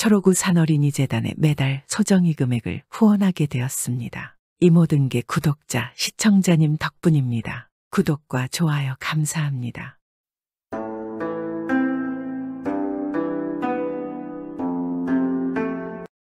초록우 산어린이재단에 매달 소정의 금액을 후원하게 되었습니다. 이 모든 게 구독자, 시청자님 덕분입니다. 구독과 좋아요 감사합니다.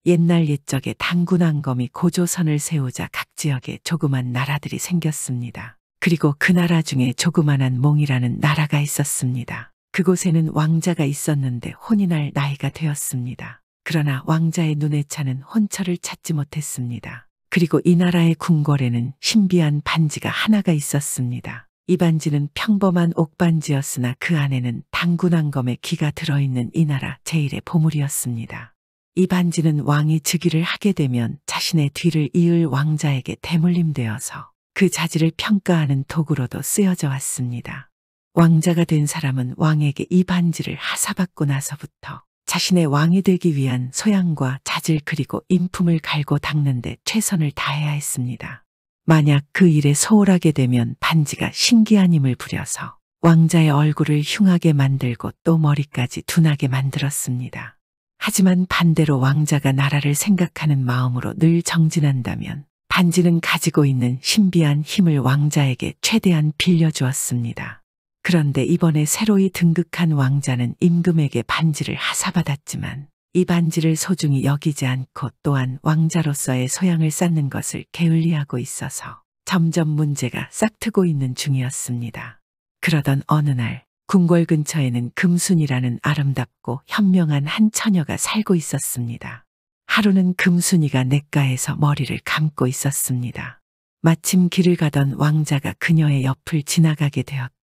옛날 옛적에 단군왕검이 고조선을 세우자 각 지역에 조그만 나라들이 생겼습니다. 그리고 그 나라 중에 조그만한 몽이라는 나라가 있었습니다. 그곳에는 왕자가 있었는데 혼이 날 나이가 되었습니다. 그러나 왕자의 눈에 차는 혼처를 찾지 못했습니다. 그리고 이 나라의 궁궐에는 신비한 반지가 하나가 있었습니다. 이 반지는 평범한 옥반지였으나 그 안에는 단군왕검의 기가 들어있는 이 나라 제일의 보물이었습니다. 이 반지는 왕이 즉위를 하게 되면 자신의 뒤를 이을 왕자에게 대물림되어서 그 자질을 평가하는 도구로도 쓰여져 왔습니다. 왕자가 된 사람은 왕에게 이 반지를 하사받고 나서부터 자신의 왕이 되기 위한 소양과 자질 그리고 인품을 갈고 닦는데 최선을 다해야 했습니다. 만약 그 일에 소홀하게 되면 반지가 신기한 힘을 부려서 왕자의 얼굴을 흉하게 만들고 또 머리까지 둔하게 만들었습니다. 하지만 반대로 왕자가 나라를 생각하는 마음으로 늘 정진한다면 반지는 가지고 있는 신비한 힘을 왕자에게 최대한 빌려주었습니다. 그런데 이번에 새로이 등극한 왕자는 임금에게 반지를 하사받았지만 이 반지를 소중히 여기지 않고 또한 왕자로서의 소양을 쌓는 것을 게을리하고 있어서 점점 문제가 싹트고 있는 중이었습니다. 그러던 어느 날 궁궐 근처에는 금순이라는 아름답고 현명한 한 처녀가 살고 있었습니다. 하루는 금순이가 냇가에서 머리를 감고 있었습니다. 마침 길을 가던 왕자가 그녀의 옆을 지나가게 되었고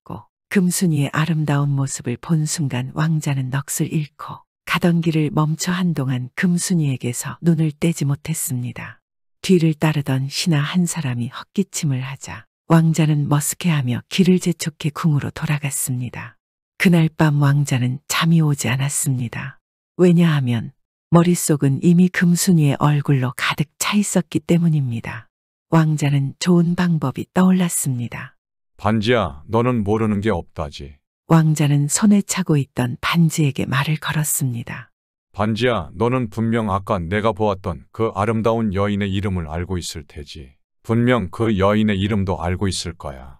금순이의 아름다운 모습을 본 순간 왕자는 넋을 잃고 가던 길을 멈춰 한동안 금순이에게서 눈을 떼지 못했습니다. 뒤를 따르던 신하 한 사람이 헛기침을 하자 왕자는 머쓱해하며 길을 재촉해 궁으로 돌아갔습니다. 그날 밤 왕자는 잠이 오지 않았습니다. 왜냐하면 머릿속은 이미 금순이의 얼굴로 가득 차 있었기 때문입니다. 왕자는 좋은 방법이 떠올랐습니다. 반지야, 너는 모르는 게 없다지. 왕자는 손에 차고 있던 반지에게 말을 걸었습니다. 반지야, 너는 분명 아까 내가 보았던 그 아름다운 여인의 이름을 알고 있을 테지. 분명 그 여인의 이름도 알고 있을 거야.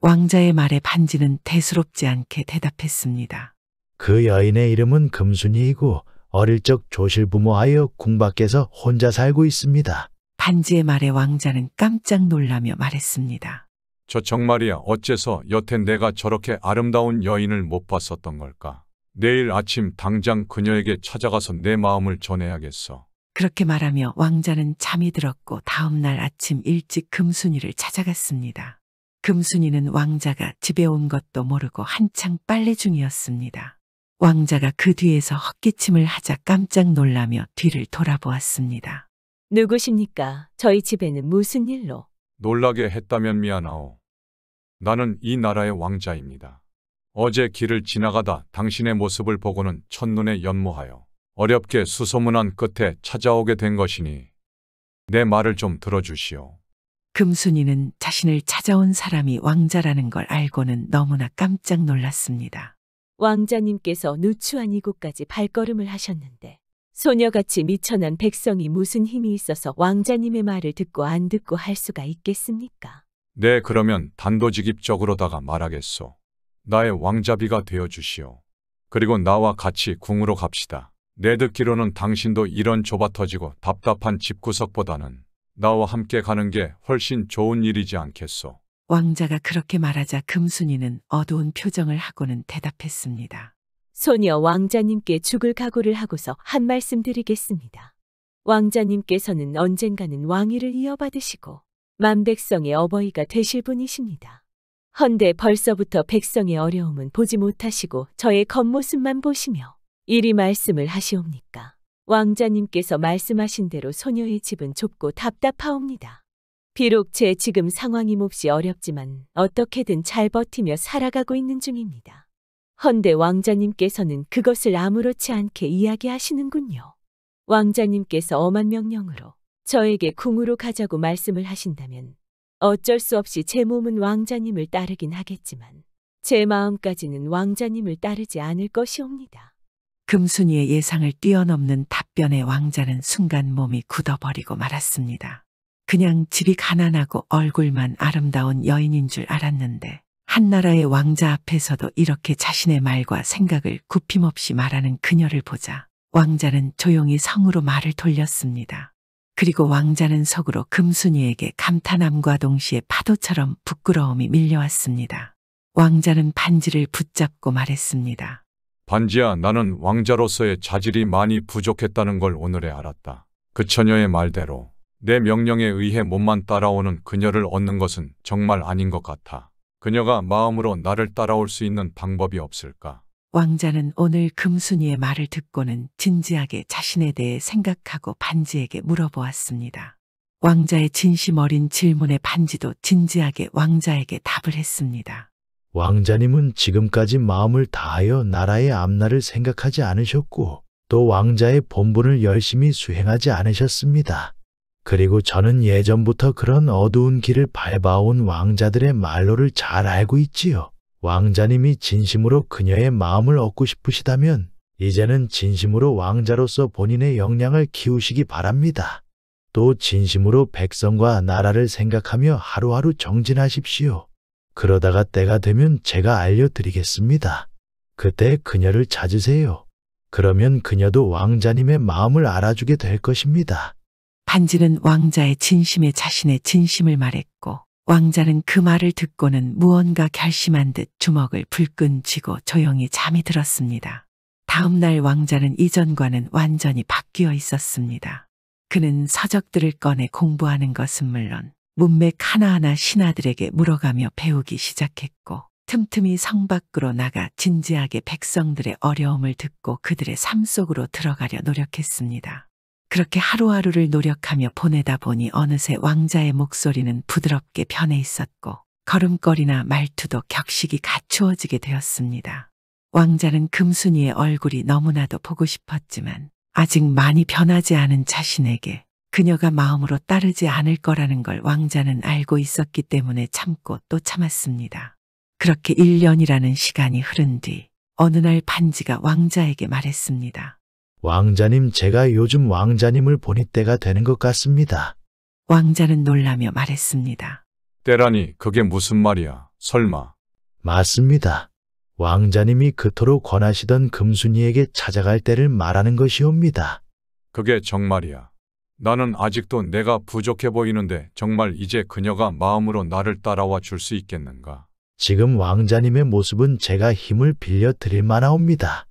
왕자의 말에 반지는 대수롭지 않게 대답했습니다. 그 여인의 이름은 금순이이고 어릴 적 조실부모하여 궁 밖에서 혼자 살고 있습니다. 반지의 말에 왕자는 깜짝 놀라며 말했습니다. 저 정말이야, 어째서 여태 내가 저렇게 아름다운 여인을 못 봤었던 걸까? 내일 아침 당장 그녀에게 찾아가서 내 마음을 전해야겠어. 그렇게 말하며 왕자는 잠이 들었고 다음 날 아침 일찍 금순이를 찾아갔습니다. 금순이는 왕자가 집에 온 것도 모르고 한창 빨래 중이었습니다. 왕자가 그 뒤에서 헛기침을 하자 깜짝 놀라며 뒤를 돌아보았습니다. 누구십니까? 저희 집에는 무슨 일로? 놀라게 했다면 미안하오. 나는 이 나라의 왕자입니다. 어제 길을 지나가다 당신의 모습을 보고는 첫눈에 연모하여 어렵게 수소문한 끝에 찾아오게 된 것이니 내 말을 좀 들어주시오. 금순이는 자신을 찾아온 사람이 왕자라는 걸 알고는 너무나 깜짝 놀랐습니다. 왕자님께서 누추한 이곳까지 발걸음을 하셨는데 소녀같이 미천한 백성이 무슨 힘이 있어서 왕자님의 말을 듣고 안 듣고 할 수가 있겠습니까? 네, 그러면 단도직입적으로다가 말하겠소. 나의 왕자비가 되어주시오. 그리고 나와 같이 궁으로 갑시다. 내 듣기로는 당신도 이런 좁아터지고 답답한 집구석보다는 나와 함께 가는 게 훨씬 좋은 일이지 않겠소. 왕자가 그렇게 말하자 금순이는 어두운 표정을 하고는 대답했습니다. 소녀 왕자님께 죽을 각오를 하고서 한 말씀 드리겠습니다. 왕자님께서는 언젠가는 왕위를 이어받으시고 만백성의 어버이가 되실 분이십니다. 헌데 벌써부터 백성의 어려움은 보지 못하시고 저의 겉모습만 보시며 이리 말씀을 하시옵니까? 왕자님께서 말씀하신 대로 소녀의 집은 좁고 답답하옵니다. 비록 제 지금 상황이 몹시 어렵지만 어떻게든 잘 버티며 살아가고 있는 중입니다. 헌데 왕자님께서는 그것을 아무렇지 않게 이야기하시는군요. 왕자님께서 엄한 명령으로 저에게 궁으로 가자고 말씀을 하신다면 어쩔 수 없이 제 몸은 왕자님을 따르긴 하겠지만 제 마음까지는 왕자님을 따르지 않을 것이옵니다. 금순이의 예상을 뛰어넘는 답변에 왕자는 순간 몸이 굳어버리고 말았습니다. 그냥 집이 가난하고 얼굴만 아름다운 여인인 줄 알았는데 한나라의 왕자 앞에서도 이렇게 자신의 말과 생각을 굽힘없이 말하는 그녀를 보자 왕자는 조용히 성으로 말을 돌렸습니다. 그리고 왕자는 속으로 금순이에게 감탄함과 동시에 파도처럼 부끄러움이 밀려왔습니다. 왕자는 반지를 붙잡고 말했습니다. 반지야, 나는 왕자로서의 자질이 많이 부족했다는 걸 오늘에 알았다. 그 처녀의 말대로 내 명령에 의해 몸만 따라오는 그녀를 얻는 것은 정말 아닌 것 같아. 그녀가 마음으로 나를 따라올 수 있는 방법이 없을까? 왕자는 오늘 금순이의 말을 듣고는 진지하게 자신에 대해 생각하고 반지에게 물어보았습니다. 왕자의 진심 어린 질문에 반지도 진지하게 왕자에게 답을 했습니다. 왕자님은 지금까지 마음을 다하여 나라의 앞날을 생각하지 않으셨고 또 왕자의 본분을 열심히 수행하지 않으셨습니다. 그리고 저는 예전부터 그런 어두운 길을 밟아온 왕자들의 말로를 잘 알고 있지요. 왕자님이 진심으로 그녀의 마음을 얻고 싶으시다면 이제는 진심으로 왕자로서 본인의 역량을 키우시기 바랍니다. 또 진심으로 백성과 나라를 생각하며 하루하루 정진하십시오. 그러다가 때가 되면 제가 알려드리겠습니다. 그때 그녀를 찾으세요. 그러면 그녀도 왕자님의 마음을 알아주게 될 것입니다. 반지는 왕자의 진심에 자신의 진심을 말했고 왕자는 그 말을 듣고는 무언가 결심한 듯 주먹을 불끈 쥐고 조용히 잠이 들었습니다. 다음 날 왕자는 이전과는 완전히 바뀌어 있었습니다. 그는 서적들을 꺼내 공부하는 것은 물론 문맥 하나하나 신하들에게 물어가며 배우기 시작했고 틈틈이 성 밖으로 나가 진지하게 백성들의 어려움을 듣고 그들의 삶 속으로 들어가려 노력했습니다. 그렇게 하루하루를 노력하며 보내다 보니 어느새 왕자의 목소리는 부드럽게 변해 있었고 걸음걸이나 말투도 격식이 갖추어지게 되었습니다. 왕자는 금순이의 얼굴이 너무나도 보고 싶었지만 아직 많이 변하지 않은 자신에게 그녀가 마음으로 따르지 않을 거라는 걸 왕자는 알고 있었기 때문에 참고 또 참았습니다. 그렇게 1년이라는 시간이 흐른 뒤 어느 날 반지가 왕자에게 말했습니다. 왕자님, 제가 요즘 왕자님을 보니 때가 되는 것 같습니다. 왕자는 놀라며 말했습니다. 때라니, 그게 무슨 말이야? 설마. 맞습니다. 왕자님이 그토록 권하시던 금순이에게 찾아갈 때를 말하는 것이옵니다. 그게 정말이야. 나는 아직도 내가 부족해 보이는데 정말 이제 그녀가 마음으로 나를 따라와 줄 수 있겠는가? 지금 왕자님의 모습은 제가 힘을 빌려 드릴 만하옵니다.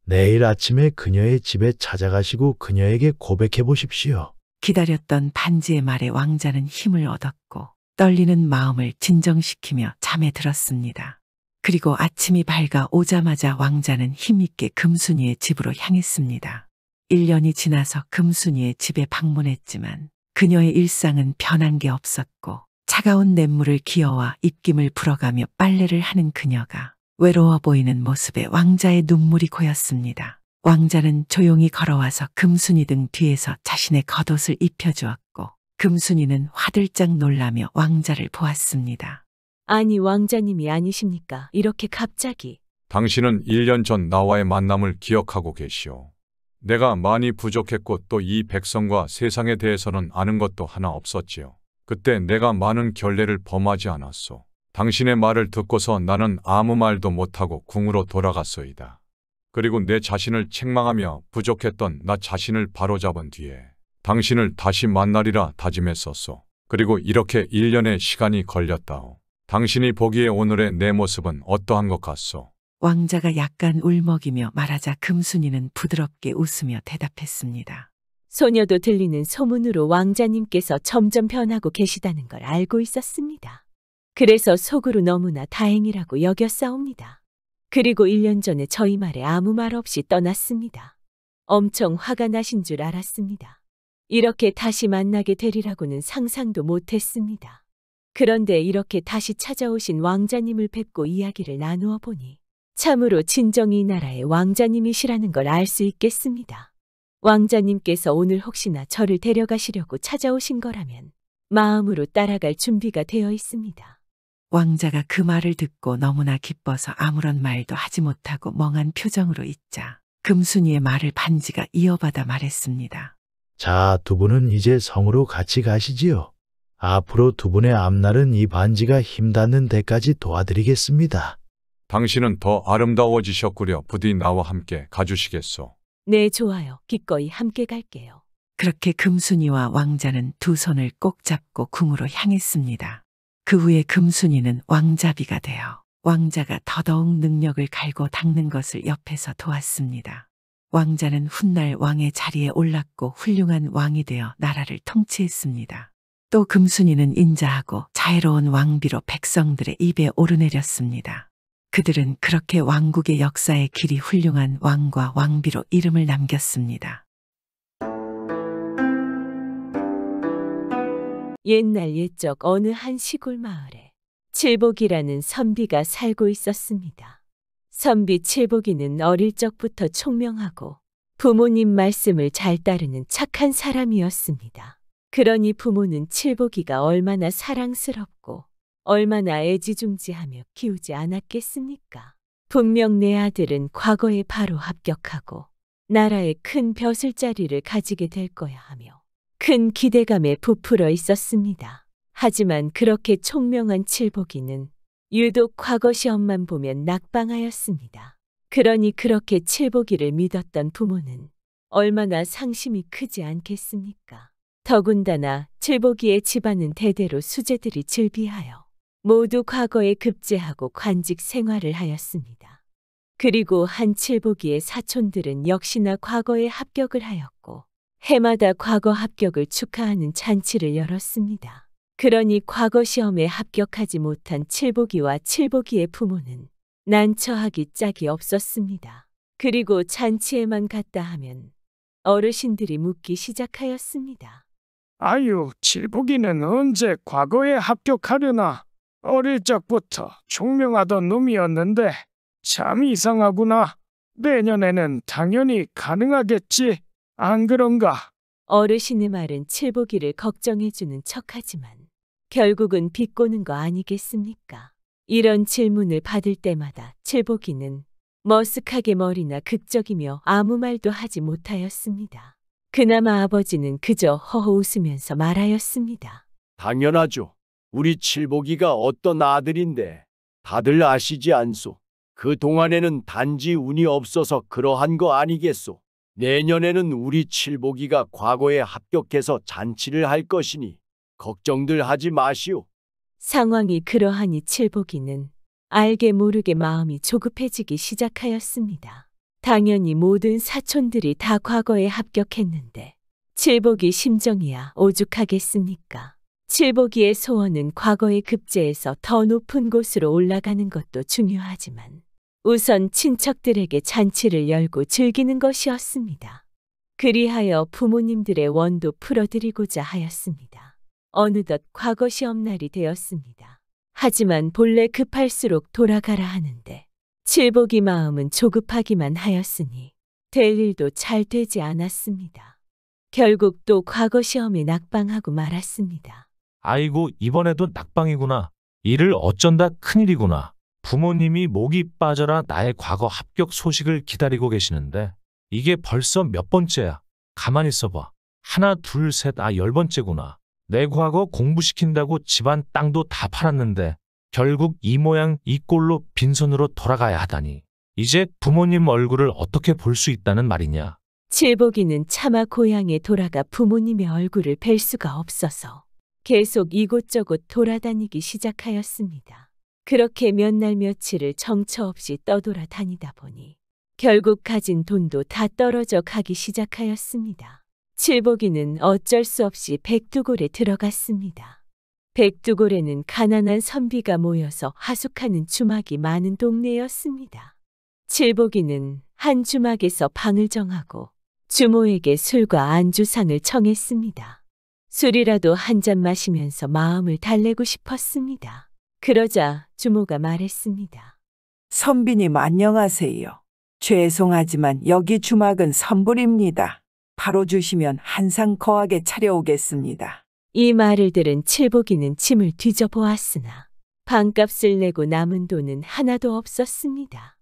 내일 아침에 그녀의 집에 찾아가시고 그녀에게 고백해 보십시오. 기다렸던 반지의 말에 왕자는 힘을 얻었고 떨리는 마음을 진정시키며 잠에 들었습니다. 그리고 아침이 밝아 오자마자 왕자는 힘있게 금순이의 집으로 향했습니다. 1년이 지나서 금순이의 집에 방문했지만 그녀의 일상은 변한 게 없었고 차가운 냇물을 기어와 입김을 불어가며 빨래를 하는 그녀가 외로워 보이는 모습에 왕자의 눈물이 고였습니다. 왕자는 조용히 걸어와서 금순이 등 뒤에서 자신의 겉옷을 입혀주었고 금순이는 화들짝 놀라며 왕자를 보았습니다. 아니, 왕자님이 아니십니까? 이렇게 갑자기. 당신은 1년 전 나와의 만남을 기억하고 계시오. 내가 많이 부족했고 또 이 백성과 세상에 대해서는 아는 것도 하나 없었지요. 그때 내가 많은 결례를 범하지 않았소. 당신의 말을 듣고서 나는 아무 말도 못하고 궁으로 돌아갔소이다. 그리고 내 자신을 책망하며 부족했던 나 자신을 바로잡은 뒤에 당신을 다시 만나리라 다짐했었소. 그리고 이렇게 1년의 시간이 걸렸다오. 당신이 보기에 오늘의 내 모습은 어떠한 것 같소? 왕자가 약간 울먹이며 말하자 금순이는 부드럽게 웃으며 대답했습니다. 소녀도 들리는 소문으로 왕자님께서 점점 변하고 계시다는 걸 알고 있었습니다. 그래서 속으로 너무나 다행이라고 여겼사옵니다. 그리고 1년 전에 저희 말에 아무 말 없이 떠났습니다. 엄청 화가 나신 줄 알았습니다. 이렇게 다시 만나게 되리라고는 상상도 못했습니다. 그런데 이렇게 다시 찾아오신 왕자님을 뵙고 이야기를 나누어 보니 참으로 진정이 이 나라의 왕자님이시라는 걸 알 수 있겠습니다. 왕자님께서 오늘 혹시나 저를 데려가시려고 찾아오신 거라면 마음으로 따라갈 준비가 되어 있습니다. 왕자가 그 말을 듣고 너무나 기뻐서 아무런 말도 하지 못하고 멍한 표정으로 있자 금순이의 말을 반지가 이어받아 말했습니다. 자, 두 분은 이제 성으로 같이 가시지요. 앞으로 두 분의 앞날은 이 반지가 힘닿는 데까지 도와드리겠습니다. 당신은 더 아름다워지셨구려. 부디 나와 함께 가주시겠소. 네, 좋아요. 기꺼이 함께 갈게요. 그렇게 금순이와 왕자는 두 손을 꼭 잡고 궁으로 향했습니다. 그 후에 금순이는 왕자비가 되어 왕자가 더더욱 능력을 갈고 닦는 것을 옆에서 도왔습니다. 왕자는 훗날 왕의 자리에 올랐고 훌륭한 왕이 되어 나라를 통치했습니다. 또 금순이는 인자하고 자애로운 왕비로 백성들의 입에 오르내렸습니다. 그들은 그렇게 왕국의 역사에 길이 훌륭한 왕과 왕비로 이름을 남겼습니다. 옛날 옛적 어느 한 시골 마을에 칠복이라는 선비가 살고 있었습니다. 선비 칠복이는 어릴 적부터 총명하고 부모님 말씀을 잘 따르는 착한 사람이었습니다. 그러니 부모는 칠복이가 얼마나 사랑스럽고 얼마나 애지중지하며 키우지 않았겠습니까? 분명 내 아들은 과거에 바로 합격하고 나라에 큰 벼슬자리를 가지게 될 거야 하며 큰 기대감에 부풀어 있었습니다. 하지만 그렇게 총명한 칠복이는 유독 과거 시험만 보면 낙방하였습니다. 그러니 그렇게 칠복이를 믿었던 부모는 얼마나 상심이 크지 않겠습니까? 더군다나 칠복이의 집안은 대대로 수재들이 즐비하여 모두 과거에 급제하고 관직 생활을 하였습니다. 그리고 한 칠복이의 사촌들은 역시나 과거에 합격을 하였고 해마다 과거 합격을 축하하는 잔치를 열었습니다. 그러니 과거 시험에 합격하지 못한 칠복이와 칠복이의 부모는 난처하기 짝이 없었습니다. 그리고 잔치에만 갔다 하면 어르신들이 묻기 시작하였습니다. 아유, 칠복이는 언제 과거에 합격하려나? 어릴 적부터 총명하던 놈이었는데 참 이상하구나. 내년에는 당연히 가능하겠지. 안 그런가? 어르신의 말은 칠복이를 걱정해주는 척하지만 결국은 비꼬는 거 아니겠습니까? 이런 질문을 받을 때마다 칠복이는 머쓱하게 머리나 극적이며 아무 말도 하지 못하였습니다. 그나마 아버지는 그저 허허 웃으면서 말하였습니다. 당연하죠. 우리 칠복이가 어떤 아들인데 다들 아시지 않소. 그 동안에는 단지 운이 없어서 그러한 거 아니겠소. 내년에는 우리 칠복이가 과거에 합격해서 잔치를 할 것이니 걱정들 하지 마시오. 상황이 그러하니 칠복이는 알게 모르게 마음이 조급해지기 시작하였습니다. 당연히 모든 사촌들이 다 과거에 합격했는데 칠복이 심정이야 오죽하겠습니까? 칠복이의 소원은 과거의 급제에서 더 높은 곳으로 올라가는 것도 중요하지만 우선 친척들에게 잔치를 열고 즐기는 것이었습니다. 그리하여 부모님들의 원도 풀어드리고자 하였습니다. 어느덧 과거 시험날이 되었습니다. 하지만 본래 급할수록 돌아가라 하는데 칠복이 마음은 조급하기만 하였으니 될 일도 잘 되지 않았습니다. 결국 또 과거 시험에 낙방하고 말았습니다. 아이고, 이번에도 낙방이구나. 이를 어쩐다 큰일이구나. 부모님이 목이 빠져라 나의 과거 합격 소식을 기다리고 계시는데 이게 벌써 몇 번째야. 가만히 있어봐. 하나, 둘, 셋, 10번째구나. 내 과거 공부시킨다고 집안 땅도 다 팔았는데 결국 이 모양 이 꼴로 빈손으로 돌아가야 하다니. 이제 부모님 얼굴을 어떻게 볼 수 있다는 말이냐. 칠복이는 차마 고향에 돌아가 부모님의 얼굴을 뵐 수가 없어서 계속 이곳저곳 돌아다니기 시작하였습니다. 그렇게 몇 날 며칠을 정처 없이 떠돌아 다니다 보니 결국 가진 돈도 다 떨어져 가기 시작하였습니다. 칠복이는 어쩔 수 없이 백두골에 들어갔습니다. 백두골에는 가난한 선비가 모여서 하숙하는 주막이 많은 동네였습니다. 칠복이는 한 주막에서 방을 정하고 주모에게 술과 안주상을 청했습니다. 술이라도 한 잔 마시면서 마음을 달래고 싶었습니다. 그러자 주모가 말했습니다. 선비님 안녕하세요. 죄송하지만 여기 주막은 선불입니다. 바로 주시면 한상 거하게 차려오겠습니다. 이 말을 들은 칠복이는 짐을 뒤져보았으나 방값을 내고 남은 돈은 하나도 없었습니다.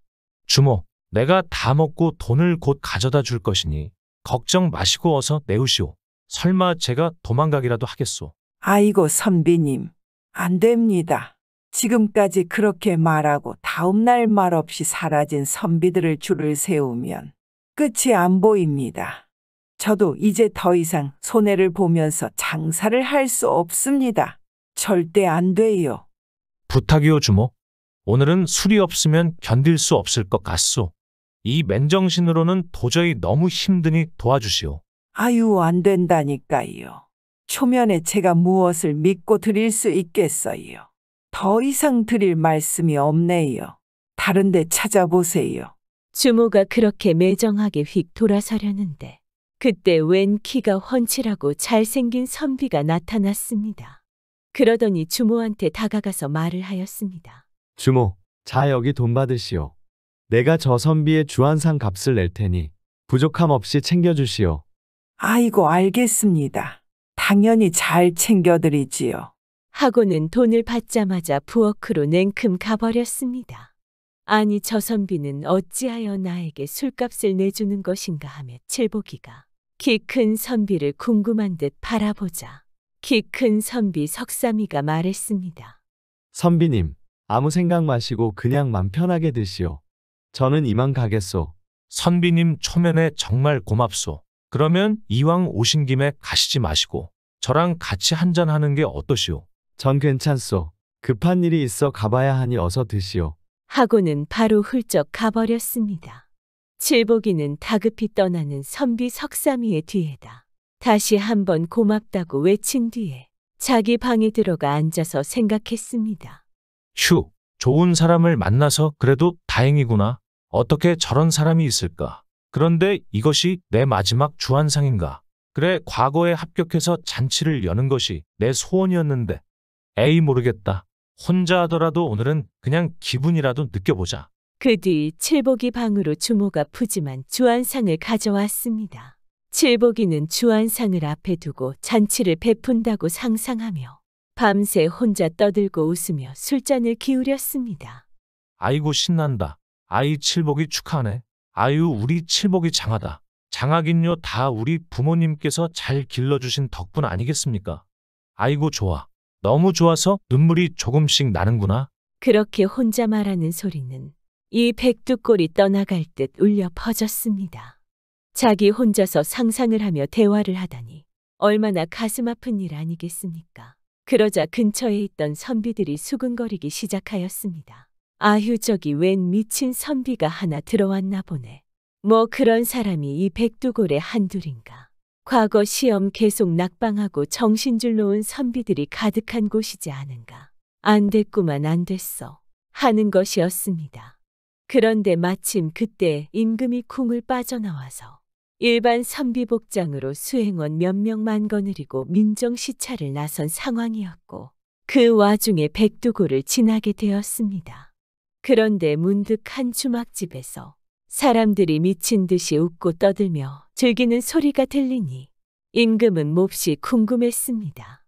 주모, 내가 다 먹고 돈을 곧 가져다 줄 것이니 걱정 마시고 어서 내우시오. 설마 제가 도망가기라도 하겠소. 아이고, 선비님. 안 됩니다. 지금까지 그렇게 말하고 다음날 말없이 사라진 선비들을 줄을 세우면 끝이 안 보입니다. 저도 이제 더 이상 손해를 보면서 장사를 할 수 없습니다. 절대 안 돼요. 부탁이오 주모. 오늘은 술이 없으면 견딜 수 없을 것 같소. 이 맨정신으로는 도저히 너무 힘드니 도와주시오. 아유, 안 된다니까요. 초면에 제가 무엇을 믿고 드릴 수 있겠어요. 더 이상 드릴 말씀이 없네요. 다른 데 찾아보세요. 주모가 그렇게 매정하게 휙 돌아서려는데 그때 웬 키가 훤칠하고 잘생긴 선비가 나타났습니다. 그러더니 주모한테 다가가서 말을 하였습니다. 주모, 자 여기 돈 받으시오. 내가 저 선비의 주한상 값을 낼 테니 부족함 없이 챙겨주시오. 아이고, 알겠습니다. 당연히 잘 챙겨드리지요. 하고는 돈을 받자마자 부엌으로 냉큼 가버렸습니다. 아니, 저 선비는 어찌하여 나에게 술값을 내주는 것인가 하며 칠보기가 키 큰 선비를 궁금한 듯 바라보자 키 큰 선비 석삼이가 말했습니다. 선비님, 아무 생각 마시고 그냥 맘 편하게 드시오. 저는 이만 가겠소. 선비님 초면에 정말 고맙소. 그러면 이왕 오신 김에 가시지 마시고 저랑 같이 한잔하는 게 어떠시오? 전 괜찮소. 급한 일이 있어 가봐야 하니 어서 드시오. 하고는 바로 훌쩍 가버렸습니다. 칠보기는 다급히 떠나는 선비 석삼이의 뒤에다 다시 한번 고맙다고 외친 뒤에 자기 방에 들어가 앉아서 생각했습니다. 휴, 좋은 사람을 만나서 그래도 다행이구나. 어떻게 저런 사람이 있을까? 그런데 이것이 내 마지막 주한상인가? 그래, 과거에 합격해서 잔치를 여는 것이 내 소원이었는데. 에이, 모르겠다. 혼자 하더라도 오늘은 그냥 기분이라도 느껴보자. 그 뒤 칠보기 방으로 주모가 푸짐한 주한상을 가져왔습니다. 칠보기는 주한상을 앞에 두고 잔치를 베푼다고 상상하며 밤새 혼자 떠들고 웃으며 술잔을 기울였습니다. 아이고 신난다. 아이 칠복이 축하하네. 아유 우리 칠복이 장하다. 장하긴요 다 우리 부모님께서 잘 길러주신 덕분 아니겠습니까? 아이고 좋아. 너무 좋아서 눈물이 조금씩 나는구나. 그렇게 혼자 말하는 소리는 이 백두골이 떠나갈 듯 울려 퍼졌습니다. 자기 혼자서 상상을 하며 대화를 하다니 얼마나 가슴 아픈 일 아니겠습니까? 그러자 근처에 있던 선비들이 수근거리기 시작하였습니다. 아휴, 저기 웬 미친 선비가 하나 들어왔나 보네. 뭐 그런 사람이 이 백두골에 한둘인가. 과거 시험 계속 낙방하고 정신줄 놓은 선비들이 가득한 곳이지 않은가. 안 됐구만, 안 됐어 하는 것이었습니다. 그런데 마침 그때 임금이 궁을 빠져나와서 일반 선비 복장으로 수행원 몇 명만 거느리고 민정시찰을 나선 상황이었고 그 와중에 백두골을 지나게 되었습니다. 그런데 문득 한 주막집에서 사람들이 미친 듯이 웃고 떠들며 즐기는 소리가 들리니 임금은 몹시 궁금했습니다.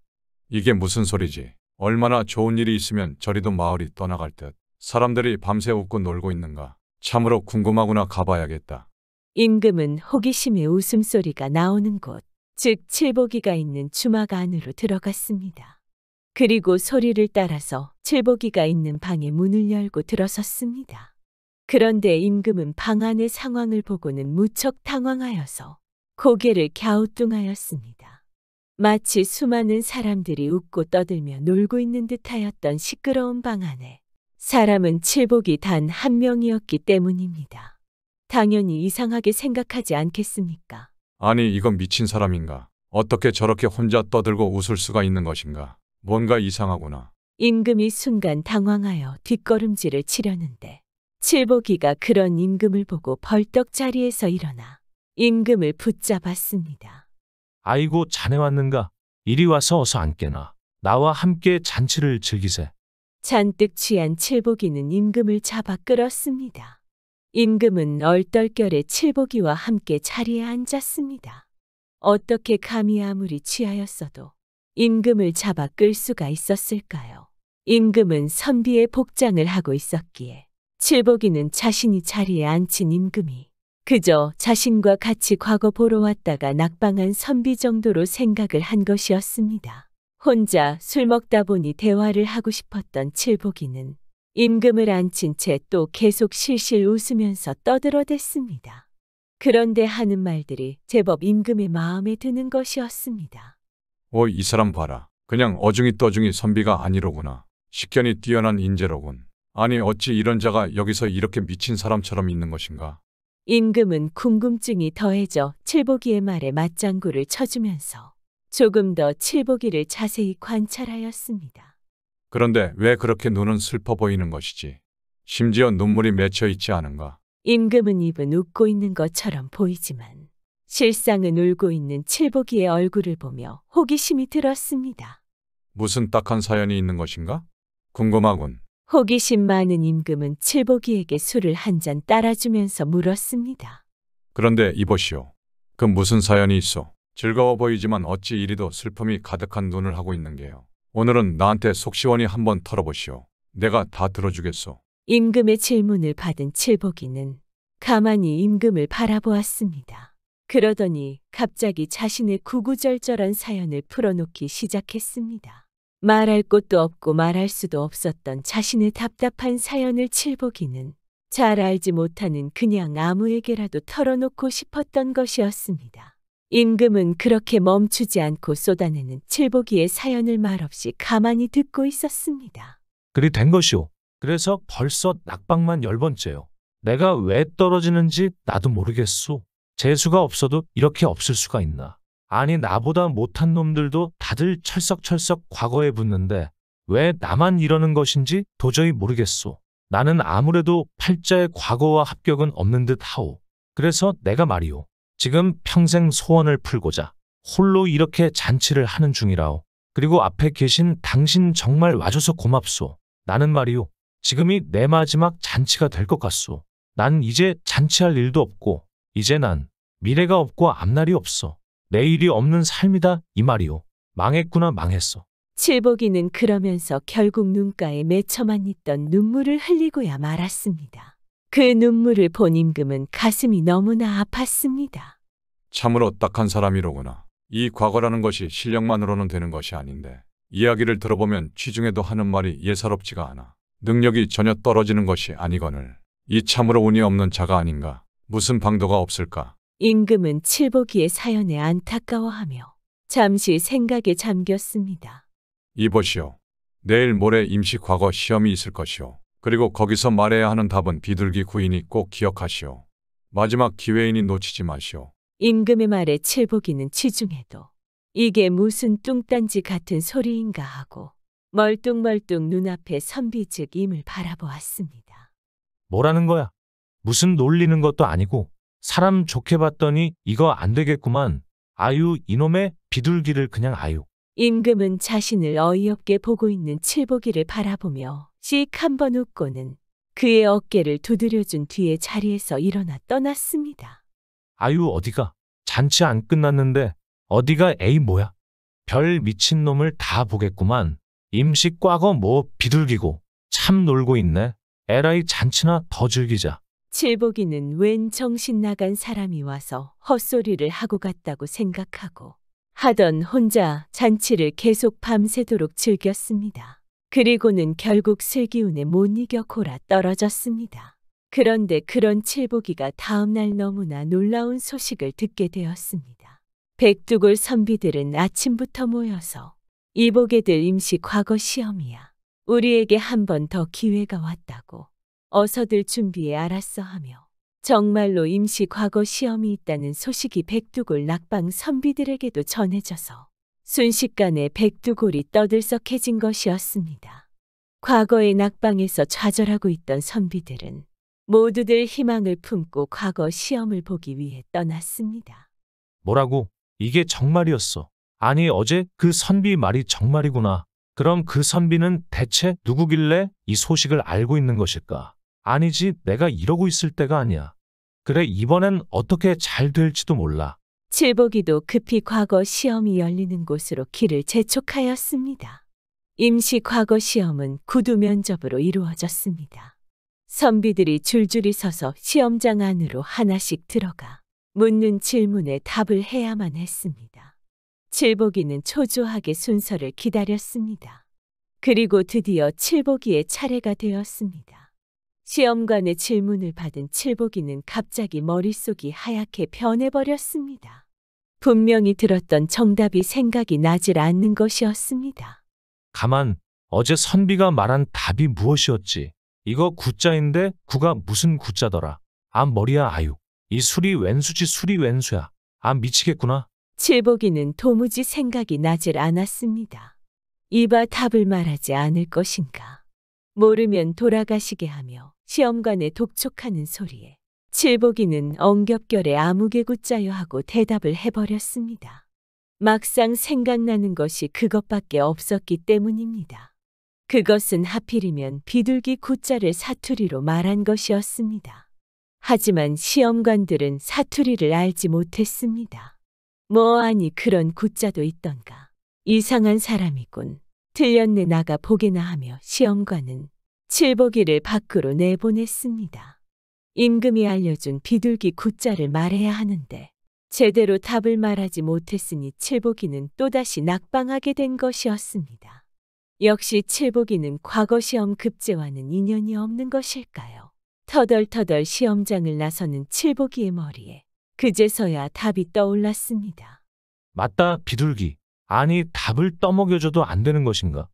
이게 무슨 소리지? 얼마나 좋은 일이 있으면 저리도 마을이 떠나갈 듯 사람들이 밤새 웃고 놀고 있는가? 참으로 궁금하구나. 가봐야겠다. 임금은 호기심의 웃음소리가 나오는 곳, 즉 칠보기가 있는 주막 안으로 들어갔습니다. 그리고 소리를 따라서 칠보기가 있는 방의 문을 열고 들어섰습니다. 그런데 임금은 방 안의 상황을 보고는 무척 당황하여서 고개를 갸우뚱하였습니다. 마치 수많은 사람들이 웃고 떠들며 놀고 있는 듯하였던 시끄러운 방 안에 사람은 칠복이 단 한 명이었기 때문입니다. 당연히 이상하게 생각하지 않겠습니까? 아니 이건 미친 사람인가? 어떻게 저렇게 혼자 떠들고 웃을 수가 있는 것인가? 뭔가 이상하구나. 임금이 순간 당황하여 뒷걸음질을 치려는데 칠보기가 그런 임금을 보고 벌떡 자리에서 일어나 임금을 붙잡았습니다. 아이고 자네 왔는가? 이리 와서 어서 앉게나. 나와 함께 잔치를 즐기세. 잔뜩 취한 칠보기는 임금을 잡아 끌었습니다. 임금은 얼떨결에 칠보기와 함께 자리에 앉았습니다. 어떻게 감히 아무리 취하였어도 임금을 잡아 끌 수가 있었을까요? 임금은 선비의 복장을 하고 있었기에 칠복이는 자신이 자리에 앉힌 임금이 그저 자신과 같이 과거 보러 왔다가 낙방한 선비 정도로 생각을 한 것이었습니다. 혼자 술 먹다 보니 대화를 하고 싶었던 칠복이는 임금을 앉힌 채 또 계속 실실 웃으면서 떠들어댔습니다. 그런데 하는 말들이 제법 임금의 마음에 드는 것이었습니다. 이 사람 봐라. 그냥 어중이 떠중이 선비가 아니로구나. 식견이 뛰어난 인재로군. 아니 어찌 이런 자가 여기서 이렇게 미친 사람처럼 있는 것인가? 임금은 궁금증이 더해져 칠복이의 말에 맞장구를 쳐주면서 조금 더 칠복이를 자세히 관찰하였습니다. 그런데 왜 그렇게 눈은 슬퍼 보이는 것이지? 심지어 눈물이 맺혀 있지 않은가? 임금은 입은 웃고 있는 것처럼 보이지만 실상은 울고 있는 칠복이의 얼굴을 보며 호기심이 들었습니다. 무슨 딱한 사연이 있는 것인가? 궁금하군. 호기심 많은 임금은 칠복이에게 술을 한 잔 따라주면서 물었습니다. 그런데 이보시오. 그 무슨 사연이 있어? 즐거워 보이지만 어찌 이리도 슬픔이 가득한 눈을 하고 있는 게요. 오늘은 나한테 속 시원히 한번 털어보시오. 내가 다 들어주겠소. 임금의 질문을 받은 칠복이는 가만히 임금을 바라보았습니다. 그러더니 갑자기 자신의 구구절절한 사연을 풀어놓기 시작했습니다. 말할 곳도 없고 말할 수도 없었던 자신의 답답한 사연을 칠복이는 잘 알지 못하는 그냥 아무에게라도 털어놓고 싶었던 것이었습니다. 임금은 그렇게 멈추지 않고 쏟아내는 칠복이의 사연을 말없이 가만히 듣고 있었습니다. 그리 된 것이오. 그래서 벌써 낙방만 10번째요. 내가 왜 떨어지는지 나도 모르겠소. 재수가 없어도 이렇게 없을 수가 있나. 아니 나보다 못한 놈들도 다들 철썩철썩 과거에 붙는데 왜 나만 이러는 것인지 도저히 모르겠소. 나는 아무래도 팔자의 과거와 합격은 없는 듯 하오. 그래서 내가 말이오. 지금 평생 소원을 풀고자 홀로 이렇게 잔치를 하는 중이라오. 그리고 앞에 계신 당신 정말 와줘서 고맙소. 나는 말이오. 지금이 내 마지막 잔치가 될 것 같소. 난 이제 잔치할 일도 없고 이제 난 미래가 없고 앞날이 없어. 내일이 없는 삶이다 이 말이오. 망했구나 망했어. 칠복이는 그러면서 결국 눈가에 맺혀만 있던 눈물을 흘리고야 말았습니다. 그 눈물을 본 임금은 가슴이 너무나 아팠습니다. 참으로 딱한 사람이로구나. 이 과거라는 것이 실력만으로는 되는 것이 아닌데 이야기를 들어보면 취중에도 하는 말이 예사롭지가 않아. 능력이 전혀 떨어지는 것이 아니거늘 이 참으로 운이 없는 자가 아닌가. 무슨 방도가 없을까? 임금은 칠복이의 사연에 안타까워하며 잠시 생각에 잠겼습니다. 이보시오. 내일 모레 임시 과거 시험이 있을 것이오. 그리고 거기서 말해야 하는 답은 비둘기 구이니 꼭 기억하시오. 마지막 기회이니 놓치지 마시오. 임금의 말에 칠복이는 취중에도 이게 무슨 뚱딴지 같은 소리인가 하고 멀뚱멀뚱 눈앞에 선비 즉 임을 바라보았습니다. 뭐라는 거야? 무슨 놀리는 것도 아니고 사람 좋게 봤더니 이거 안 되겠구만. 아유 이놈의 비둘기를 그냥 아유. 임금은 자신을 어이없게 보고 있는 칠복이를 바라보며 씩 한번 웃고는 그의 어깨를 두드려준 뒤에 자리에서 일어나 떠났습니다. 아유 어디가? 잔치 안 끝났는데 어디가 에이 뭐야? 별 미친놈을 다 보겠구만. 임시 과거 뭐 비둘기고 참 놀고 있네. 에라이 잔치나 더 즐기자. 칠복이는 웬 정신 나간 사람이 와서 헛소리를 하고 갔다고 생각하고 하던 혼자 잔치를 계속 밤새도록 즐겼습니다. 그리고는 결국 슬기운에 못 이겨 골아 떨어졌습니다. 그런데 그런 칠복이가 다음날 너무나 놀라운 소식을 듣게 되었습니다. 백두골 선비들은 아침부터 모여서 이보게들 임시 과거 시험이야. 우리에게 한 번 더 기회가 왔다고. 어서들 준비해 알았어 하며 정말로 임시 과거 시험이 있다는 소식이 백두골 낙방 선비들에게도 전해져서 순식간에 백두골이 떠들썩해진 것이었습니다. 과거의 낙방에서 좌절하고 있던 선비들은 모두들 희망을 품고 과거 시험을 보기 위해 떠났습니다. 뭐라고? 이게 정말이었어. 아니 어제 그 선비 말이 정말이구나. 그럼 그 선비는 대체 누구길래 이 소식을 알고 있는 것일까? 아니지 내가 이러고 있을 때가 아니야. 그래 이번엔 어떻게 잘 될지도 몰라. 칠복이도 급히 과거 시험이 열리는 곳으로 길을 재촉하였습니다. 임시 과거 시험은 구두 면접으로 이루어졌습니다. 선비들이 줄줄이 서서 시험장 안으로 하나씩 들어가 묻는 질문에 답을 해야만 했습니다. 칠복이는 초조하게 순서를 기다렸습니다. 그리고 드디어 칠복이의 차례가 되었습니다. 시험관의 질문을 받은 칠복이는 갑자기 머릿속이 하얗게 변해버렸습니다. 분명히 들었던 정답이 생각이 나질 않는 것이었습니다. 가만, 어제 선비가 말한 답이 무엇이었지? 이거 구자인데 구가 무슨 구자더라? 아, 머리야 아유. 이 술이 웬수지 술이 웬수야. 아, 미치겠구나. 칠복이는 도무지 생각이 나질 않았습니다. 이봐 답을 말하지 않을 것인가. 모르면 돌아가시게 하며 시험관에 독촉하는 소리에 칠복이는 엉겹결에 아무개 구자요 하고 대답을 해버렸습니다. 막상 생각나는 것이 그것밖에 없었기 때문입니다. 그것은 하필이면 비둘기 구자를 사투리로 말한 것이었습니다. 하지만 시험관들은 사투리를 알지 못했습니다. 뭐 아니 그런 구자도 있던가. 이상한 사람이군. 틀렸네 나가 보게나 하며 시험관은 칠복이를 밖으로 내보냈습니다. 임금이 알려준 비둘기 구자를 말해야 하는데 제대로 답을 말하지 못했으니 칠복이는 또다시 낙방하게 된 것이었습니다. 역시 칠복이는 과거 시험 급제와는 인연이 없는 것일까요? 터덜터덜 시험장을 나서는 칠복이의 머리에 그제서야 답이 떠올랐습니다. 맞다, 비둘기. 아니, 답을 떠먹여줘도 안 되는 것인가?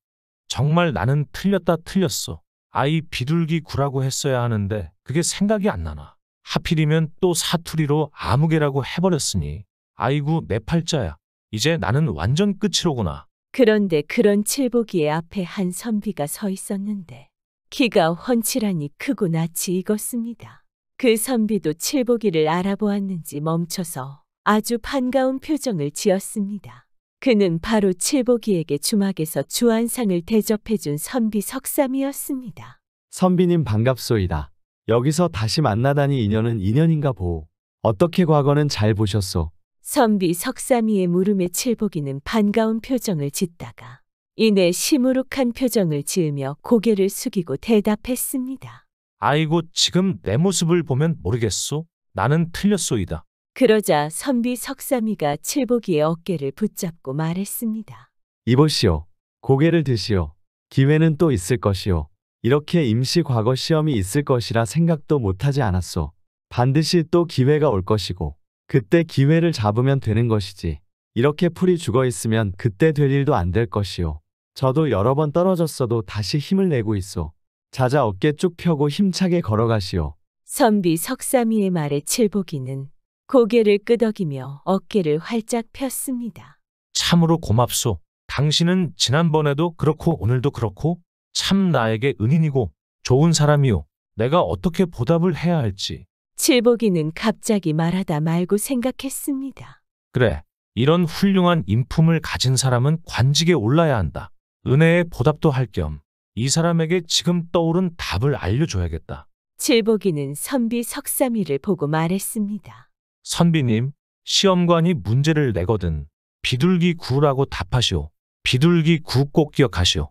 정말 나는 틀렸다 틀렸어. 아이 비둘기 구라고 했어야 하는데 그게 생각이 안 나나. 하필이면 또 사투리로 아무개라고 해버렸으니. 아이고 내 팔자야. 이제 나는 완전 끝이로구나. 그런데 그런 칠복이의 앞에 한 선비가 서 있었는데 키가 훤칠하니 크고 낯이 익었습니다. 그 선비도 칠복이를 알아보았는지 멈춰서 아주 반가운 표정을 지었습니다. 그는 바로 칠복이에게 주막에서 주안상을 대접해준 선비 석삼이었습니다. 선비님 반갑소이다. 여기서 다시 만나다니 인연은 인연인가 보오. 어떻게 과거는 잘 보셨소? 선비 석삼이의 물음에 칠복이는 반가운 표정을 짓다가 이내 시무룩한 표정을 지으며 고개를 숙이고 대답했습니다. 아이고 지금 내 모습을 보면 모르겠소? 나는 틀렸소이다. 그러자 선비 석삼이가 칠복이의 어깨를 붙잡고 말했습니다. 이보시오. 고개를 드시오. 기회는 또 있을 것이오. 이렇게 임시 과거 시험이 있을 것이라 생각도 못하지 않았소. 반드시 또 기회가 올 것이고 그때 기회를 잡으면 되는 것이지. 이렇게 풀이 죽어 있으면 그때 될 일도 안 될 것이오. 저도 여러 번 떨어졌어도 다시 힘을 내고 있소. 자자 어깨 쭉 펴고 힘차게 걸어가시오. 선비 석삼이의 말에 칠복이는 고개를 끄덕이며 어깨를 활짝 폈습니다. 참으로 고맙소. 당신은 지난번에도 그렇고 오늘도 그렇고 참 나에게 은인이고 좋은 사람이오. 내가 어떻게 보답을 해야 할지. 칠복이는 갑자기 말하다 말고 생각했습니다. 그래, 이런 훌륭한 인품을 가진 사람은 관직에 올라야 한다. 은혜의 보답도 할 겸 이 사람에게 지금 떠오른 답을 알려줘야겠다. 칠복이는 선비 석삼이를 보고 말했습니다. 선비님, 시험관이 문제를 내거든 비둘기 구라고 답하시오. 비둘기 구 꼭 기억하시오.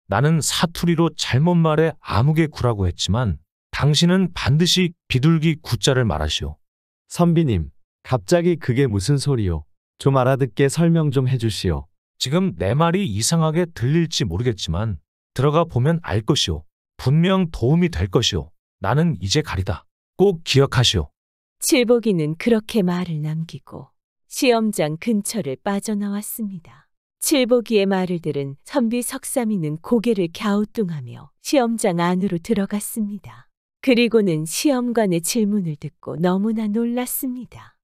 나는 사투리로 잘못 말해 아무개 구라고 했지만 당신은 반드시 비둘기 구자를 말하시오. 선비님, 갑자기 그게 무슨 소리요? 좀 알아듣게 설명 좀 해주시오. 지금 내 말이 이상하게 들릴지 모르겠지만 들어가 보면 알 것이오. 분명 도움이 될 것이오. 나는 이제 가리다. 꼭 기억하시오. 칠복이는 그렇게 말을 남기고 시험장 근처를 빠져나왔습니다. 칠복이의 말을 들은 선비 석삼이는 고개를 갸우뚱하며 시험장 안으로 들어갔습니다. 그리고는 시험관의 질문을 듣고 너무나 놀랐습니다.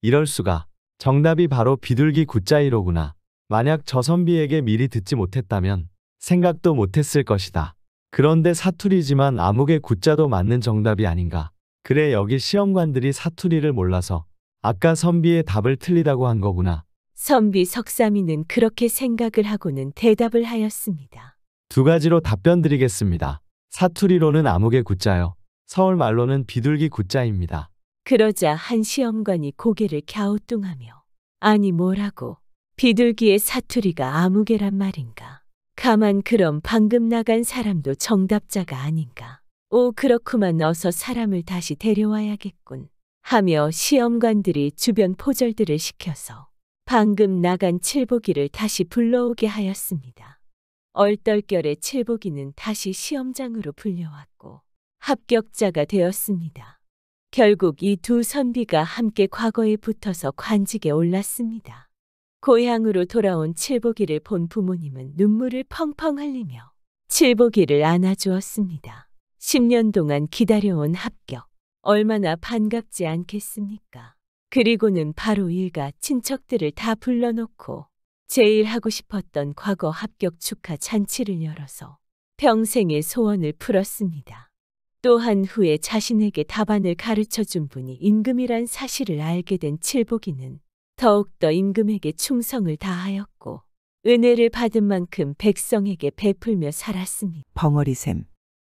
이럴 수가. 정답이 바로 비둘기 구자이로구나. 만약 저 선비에게 미리 듣지 못했다면 생각도 못했을 것이다. 그런데 사투리지만 아무개 구자도 맞는 정답이 아닌가. 그래 여기 시험관들이 사투리를 몰라서 아까 선비의 답을 틀리다고 한 거구나. 선비 석삼이는 그렇게 생각을 하고는 대답을 하였습니다. 두 가지로 답변 드리겠습니다. 사투리로는 아무개 구자요. 서울말로는 비둘기 구자입니다. 그러자 한 시험관이 고개를 갸우뚱하며 아니 뭐라고 비둘기의 사투리가 아무개란 말인가. 가만 그럼 방금 나간 사람도 정답자가 아닌가. 오, 그렇구만. 어서 사람을 다시 데려와야겠군. 하며 시험관들이 주변 포졸들을 시켜서 방금 나간 칠보기를 다시 불러오게 하였습니다. 얼떨결에 칠보기는 다시 시험장으로 불려왔고 합격자가 되었습니다. 결국 이 두 선비가 함께 과거에 붙어서 관직에 올랐습니다. 고향으로 돌아온 칠보기를 본 부모님은 눈물을 펑펑 흘리며 칠보기를 안아주었습니다. 10년 동안 기다려온 합격. 얼마나 반갑지 않겠습니까? 그리고는 바로 일가 친척들을 다 불러놓고 제일 하고 싶었던 과거 합격 축하 잔치를 열어서 평생의 소원을 풀었습니다. 또한 후에 자신에게 답안을 가르쳐준 분이 임금이란 사실을 알게 된 칠보기는 더욱더 임금에게 충성을 다하였고 은혜를 받은 만큼 백성에게 베풀며 살았습니다. 벙어리샘.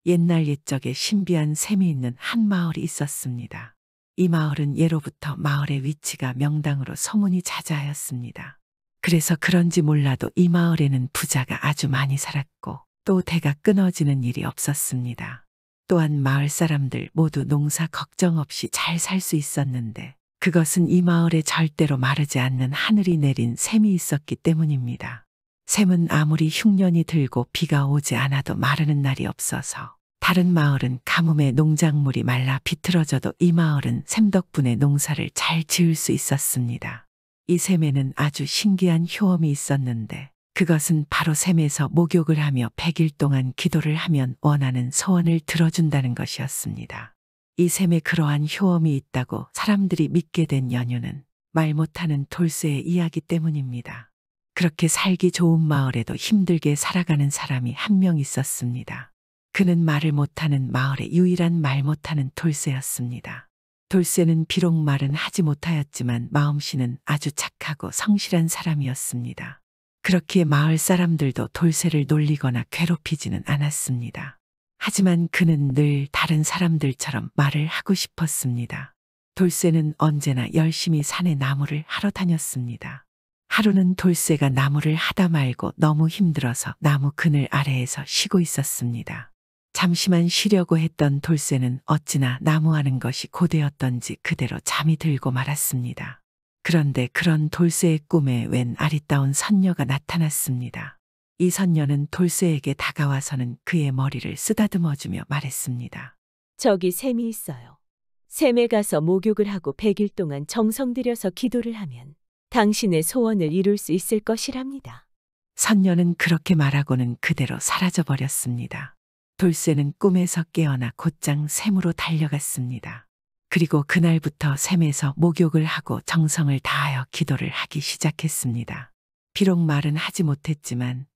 옛날 옛적에 신비한 샘이 있는 한 마을이 있었습니다. 이 마을은 예로부터 마을의 위치가 명당으로 소문이 자자하였습니다. 그래서 그런지 몰라도 이 마을에는 부자가 아주 많이 살았고 또 대가 끊어지는 일이 없었습니다. 또한 마을 사람들 모두 농사 걱정 없이 잘 살 수 있었는데 그것은 이 마을에 절대로 마르지 않는 하늘이 내린 샘이 있었기 때문입니다. 샘은 아무리 흉년이 들고 비가 오지 않아도 마르는 날이 없어서 다른 마을은 가뭄에 농작물이 말라 비틀어져도 이 마을은 샘 덕분에 농사를 잘 지을 수 있었습니다. 이 샘에는 아주 신기한 효험이 있었는데 그것은 바로 샘에서 목욕을 하며 100일 동안 기도를 하면 원하는 소원을 들어준다는 것이었습니다. 이 샘에 그러한 효험이 있다고 사람들이 믿게 된 연유는 말 못하는 돌쇠의 이야기 때문입니다. 그렇게 살기 좋은 마을에도 힘들게 살아가는 사람이 한 명 있었습니다. 그는 말을 못하는 마을의 유일한 말 못하는 돌쇠였습니다. 돌쇠는 비록 말은 하지 못하였지만 마음씨는 아주 착하고 성실한 사람이었습니다. 그렇기에 마을 사람들도 돌쇠를 놀리거나 괴롭히지는 않았습니다. 하지만 그는 늘 다른 사람들처럼 말을 하고 싶었습니다. 돌쇠는 언제나 열심히 산에 나무를 하러 다녔습니다. 하루는 돌쇠가 나무를 하다 말고 너무 힘들어서 나무 그늘 아래에서 쉬고 있었습니다. 잠시만 쉬려고 했던 돌쇠는 어찌나 나무하는 것이 고되었던지 그대로 잠이 들고 말았습니다. 그런데 그런 돌쇠의 꿈에 웬 아리따운 선녀가 나타났습니다. 이 선녀는 돌쇠에게 다가와서는 그의 머리를 쓰다듬어주며 말했습니다. 저기 샘이 있어요. 샘에 가서 목욕을 하고 100일 동안 정성 들여서 기도를 하면 당신의 소원을 이룰 수 있을 것이랍니다. 선녀는 그렇게 말하고는 그대로 사라져버렸습니다. 돌쇠는 꿈에서 깨어나 곧장 샘으로 달려갔습니다. 그리고 그날부터 샘에서 목욕을 하고 정성을 다하여 기도를 하기 시작했습니다. 비록 말은 하지 못했지만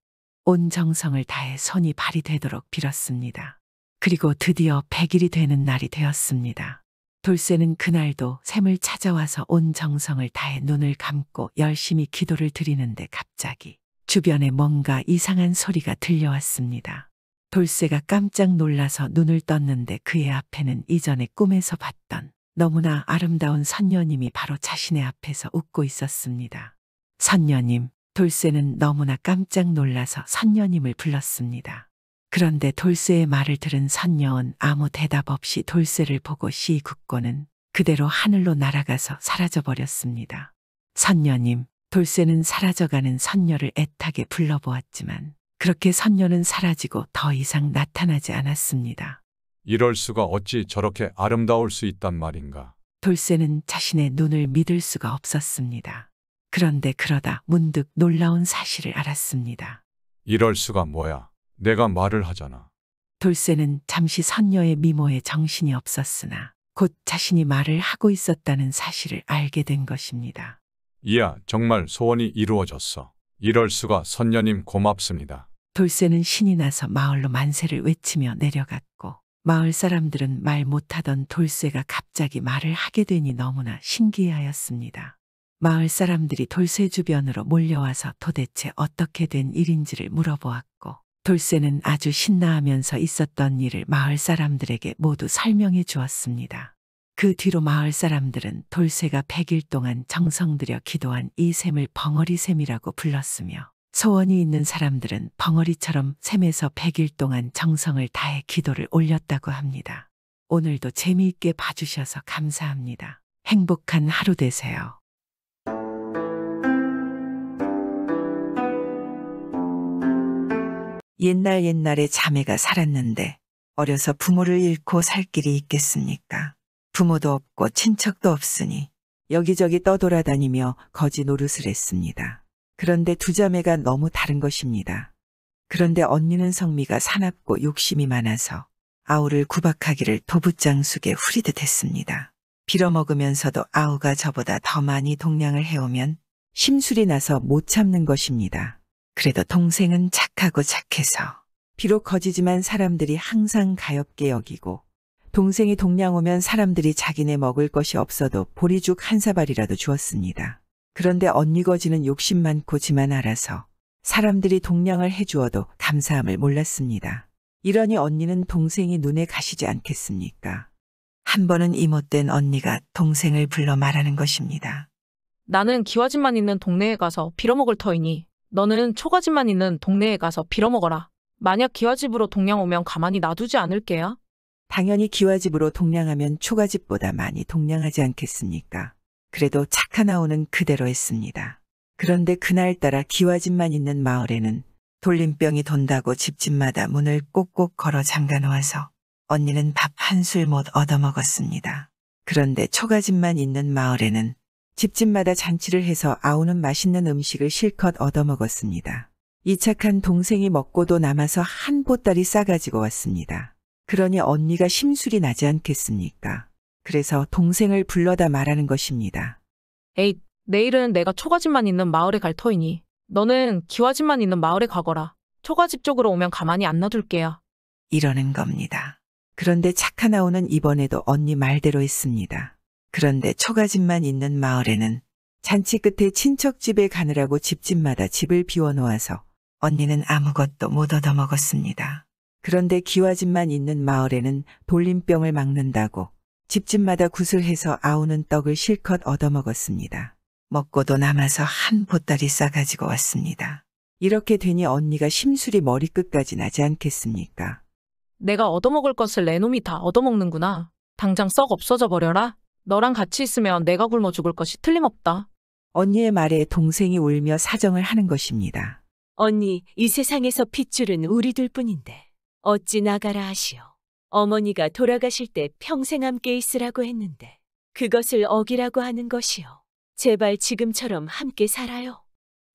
온 정성을 다해 손이 발이 되도록 빌었습니다. 그리고 드디어 100일이 되는 날이 되었습니다. 돌쇠는 그날도 샘을 찾아와서 온 정성을 다해 눈을 감고 열심히 기도를 드리는데 갑자기 주변에 뭔가 이상한 소리가 들려왔습니다. 돌쇠가 깜짝 놀라서 눈을 떴는데 그의 앞에는 이전에 꿈에서 봤던 너무나 아름다운 선녀님이 바로 자신의 앞에서 웃고 있었습니다. 선녀님, 돌쇠는 너무나 깜짝 놀라서 선녀님을 불렀습니다. 그런데 돌쇠의 말을 들은 선녀는 아무 대답 없이 돌쇠를 보고 씩 웃고는 그대로 하늘로 날아가서 사라져버렸습니다. 선녀님, 돌쇠는 사라져가는 선녀를 애타게 불러보았지만 그렇게 선녀는 사라지고 더 이상 나타나지 않았습니다. 이럴 수가 어찌 저렇게 아름다울 수 있단 말인가. 돌쇠는 자신의 눈을 믿을 수가 없었습니다. 그런데 그러다 문득 놀라운 사실을 알았습니다. 이럴 수가 뭐야. 내가 말을 하잖아. 돌쇠는 잠시 선녀의 미모에 정신이 없었으나 곧 자신이 말을 하고 있었다는 사실을 알게 된 것입니다. 이야, 정말 소원이 이루어졌어. 이럴 수가. 선녀님 고맙습니다. 돌쇠는 신이 나서 마을로 만세를 외치며 내려갔고 마을 사람들은 말 못하던 돌쇠가 갑자기 말을 하게 되니 너무나 신기해하였습니다. 마을 사람들이 돌쇠 주변으로 몰려와서 도대체 어떻게 된 일인지를 물어보았고 돌쇠는 아주 신나하면서 있었던 일을 마을 사람들에게 모두 설명해 주었습니다. 그 뒤로 마을 사람들은 돌쇠가 100일 동안 정성 들여 기도한 이 샘을 벙어리샘이라고 불렀으며 소원이 있는 사람들은 벙어리처럼 샘에서 100일 동안 정성을 다해 기도를 올렸다고 합니다. 오늘도 재미있게 봐주셔서 감사합니다. 행복한 하루 되세요. 옛날에 자매가 살았는데 어려서 부모를 잃고 살 길이 있겠습니까? 부모도 없고 친척도 없으니 여기저기 떠돌아다니며 거지 노릇을 했습니다. 그런데 두 자매가 너무 다른 것입니다. 그런데 언니는 성미가 사납고 욕심이 많아서 아우를 구박하기를 도부장숙에 후리듯 했습니다. 빌어먹으면서도 아우가 저보다 더 많이 동냥을 해오면 심술이 나서 못 참는 것입니다. 그래도 동생은 착하고 착해서 비록 거지지만 사람들이 항상 가엾게 여기고 동생이 동냥 오면 사람들이 자기네 먹을 것이 없어도 보리죽 한 사발이라도 주었습니다. 그런데 언니 거지는 욕심 많고 지만 알아서 사람들이 동냥을 해주어도 감사함을 몰랐습니다. 이러니 언니는 동생이 눈에 가시지 않겠습니까? 한 번은 이못된 언니가 동생을 불러 말하는 것입니다. 나는 기와집만 있는 동네에 가서 빌어먹을 터이니 너는 초가집만 있는 동네에 가서 빌어먹어라. 만약 기와집으로 동냥 오면 가만히 놔두지 않을게야. 당연히 기와집으로 동냥하면 초가집보다 많이 동냥하지 않겠습니까? 그래도 착한 아우는 그대로 했습니다. 그런데 그날따라 기와집만 있는 마을에는 돌림병이 돈다고 집집마다 문을 꼭꼭 걸어 잠가 놓아서 언니는 밥 한술 못 얻어먹었습니다. 그런데 초가집만 있는 마을에는 집집마다 잔치를 해서 아우는 맛있는 음식을 실컷 얻어먹었습니다. 이 착한 동생이 먹고도 남아서 한 보따리 싸가지고 왔습니다. 그러니 언니가 심술이 나지 않겠습니까? 그래서 동생을 불러다 말하는 것입니다. 에잇, 내일은 내가 초가집만 있는 마을에 갈 터이니 너는 기와집만 있는 마을에 가거라. 초가집 쪽으로 오면 가만히 안 놔둘게야. 이러는 겁니다. 그런데 착한 아우는 이번에도 언니 말대로 했습니다. 그런데 초가집만 있는 마을에는 잔치 끝에 친척집에 가느라고 집집마다 집을 비워놓아서 언니는 아무것도 못 얻어먹었습니다. 그런데 기와집만 있는 마을에는 돌림병을 막는다고 집집마다 굿을 해서 아우는 떡을 실컷 얻어먹었습니다. 먹고도 남아서 한 보따리 싸가지고 왔습니다. 이렇게 되니 언니가 심술이 머리끝까지 나지 않겠습니까? 내가 얻어먹을 것을 내 놈이 다 얻어먹는구나. 당장 썩 없어져 버려라. 너랑 같이 있으면 내가 굶어 죽을 것이 틀림없다. 언니의 말에 동생이 울며 사정을 하는 것입니다. 언니, 이 세상에서 핏줄은 우리 둘뿐인데 어찌 나가라 하시오. 어머니가 돌아가실 때 평생 함께 있으라고 했는데 그것을 어기라고 하는 것이오. 제발 지금처럼 함께 살아요.